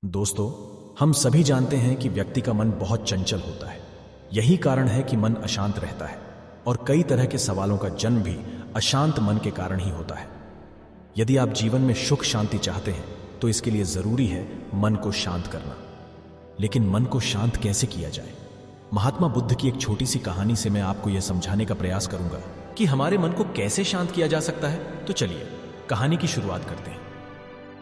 दोस्तों, हम सभी जानते हैं कि व्यक्ति का मन बहुत चंचल होता है। यही कारण है कि मन अशांत रहता है और कई तरह के सवालों का जन्म भी अशांत मन के कारण ही होता है। यदि आप जीवन में सुख शांति चाहते हैं तो इसके लिए जरूरी है मन को शांत करना। लेकिन मन को शांत कैसे किया जाए? महात्मा बुद्ध की एक छोटी सी कहानी से मैं आपको यह समझाने का प्रयास करूंगा कि हमारे मन को कैसे शांत किया जा सकता है। तो चलिए कहानी की शुरुआत करते हैं।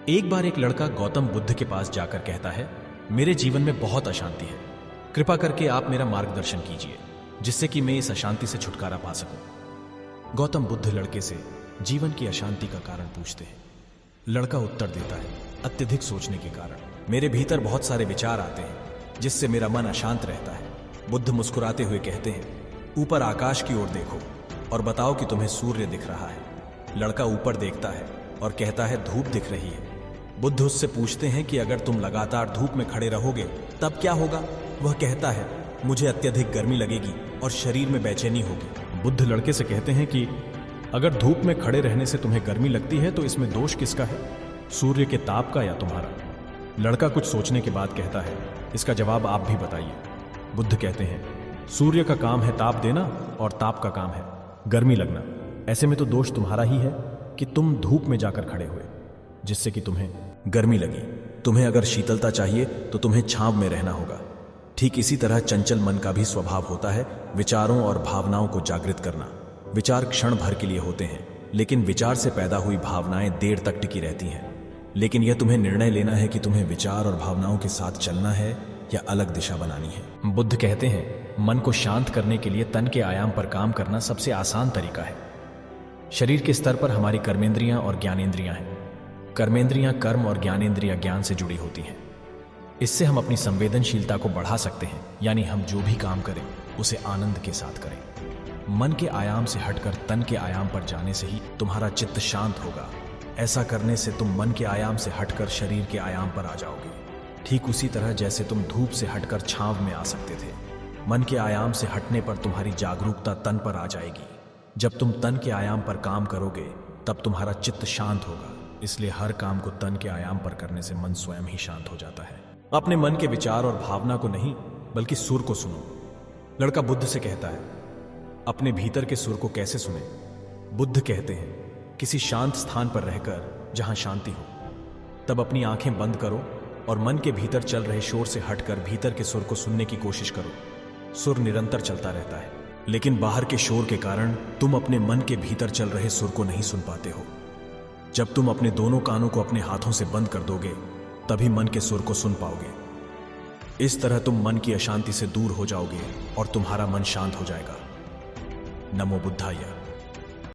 एक बार एक लड़का गौतम बुद्ध के पास जाकर कहता है, मेरे जीवन में बहुत अशांति है, कृपा करके आप मेरा मार्गदर्शन कीजिए जिससे कि मैं इस अशांति से छुटकारा पा सकूं। गौतम बुद्ध लड़के से जीवन की अशांति का कारण पूछते हैं। लड़का उत्तर देता है, अत्यधिक सोचने के कारण मेरे भीतर बहुत सारे विचार आते हैं जिससे मेरा मन अशांत रहता है। बुद्ध मुस्कुराते हुए कहते हैं, ऊपर आकाश की ओर देखो और बताओ कि तुम्हें सूर्य दिख रहा है। लड़का ऊपर देखता है और कहता है, धूप दिख रही है। बुद्ध उससे पूछते हैं कि अगर तुम लगातार धूप में खड़े रहोगे तब क्या होगा? वह कहता है, मुझे अत्यधिक गर्मी लगेगी और शरीर में बेचैनी होगी। बुद्ध लड़के से कहते हैं कि अगर धूप में खड़े रहने से तुम्हें गर्मी लगती है तो इसमें दोष किसका है, सूर्य के ताप का या तुम्हारा? लड़का कुछ सोचने के बाद कहता है, इसका जवाब आप भी बताइए। बुद्ध कहते हैं, सूर्य का काम है ताप देना और ताप का काम है गर्मी लगना। ऐसे में तो दोष तुम्हारा ही है कि तुम धूप में जाकर खड़े हुए जिससे कि तुम्हें गर्मी लगी। तुम्हें अगर शीतलता चाहिए तो तुम्हें छांव में रहना होगा। ठीक इसी तरह चंचल मन का भी स्वभाव होता है विचारों और भावनाओं को जागृत करना। विचार क्षण भर के लिए होते हैं, लेकिन विचार से पैदा हुई भावनाएं देर तक टिकी रहती हैं। लेकिन यह तुम्हें निर्णय लेना है कि तुम्हें विचार और भावनाओं के साथ चलना है या अलग दिशा बनानी है। बुद्ध कहते हैं, मन को शांत करने के लिए तन के आयाम पर काम करना सबसे आसान तरीका है। शरीर के स्तर पर हमारी कर्मेंद्रियां और ज्ञानेंद्रियां हैं। कर्मेंद्रियां कर्म और ज्ञानेंद्रियां ज्ञान से जुड़ी होती हैं। इससे हम अपनी संवेदनशीलता को बढ़ा सकते हैं, यानी हम जो भी काम करें उसे आनंद के साथ करें। मन के आयाम से हटकर तन के आयाम पर जाने से ही तुम्हारा चित्त शांत होगा। ऐसा करने से तुम मन के आयाम से हटकर शरीर के आयाम पर आ जाओगे, ठीक उसी तरह जैसे तुम धूप से हटकर छांव में आ सकते थे। मन के आयाम से हटने पर तुम्हारी जागरूकता तन पर आ जाएगी। जब तुम तन के आयाम पर काम करोगे तब तुम्हारा चित्त शांत होगा। इसलिए हर काम को तन के आयाम पर करने से मन स्वयं ही शांत हो जाता है। अपने मन के विचार और भावना को नहीं बल्कि सुर को सुनो। लड़का बुद्ध से कहता है, अपने भीतर के सुर को कैसे सुने? बुद्ध कहते हैं, किसी शांत स्थान पर रहकर जहां शांति हो, तब अपनी आंखें बंद करो और मन के भीतर चल रहे शोर से हटकर भीतर के सुर को सुनने की कोशिश करो। सुर निरंतर चलता रहता है, लेकिन बाहर के शोर के कारण तुम अपने मन के भीतर चल रहे सुर को नहीं सुन पाते हो। जब तुम अपने दोनों कानों को अपने हाथों से बंद कर दोगे तभी मन के सुर को सुन पाओगे। इस तरह तुम मन की अशांति से दूर हो जाओगे और तुम्हारा मन शांत हो जाएगा। नमो बुद्धाय।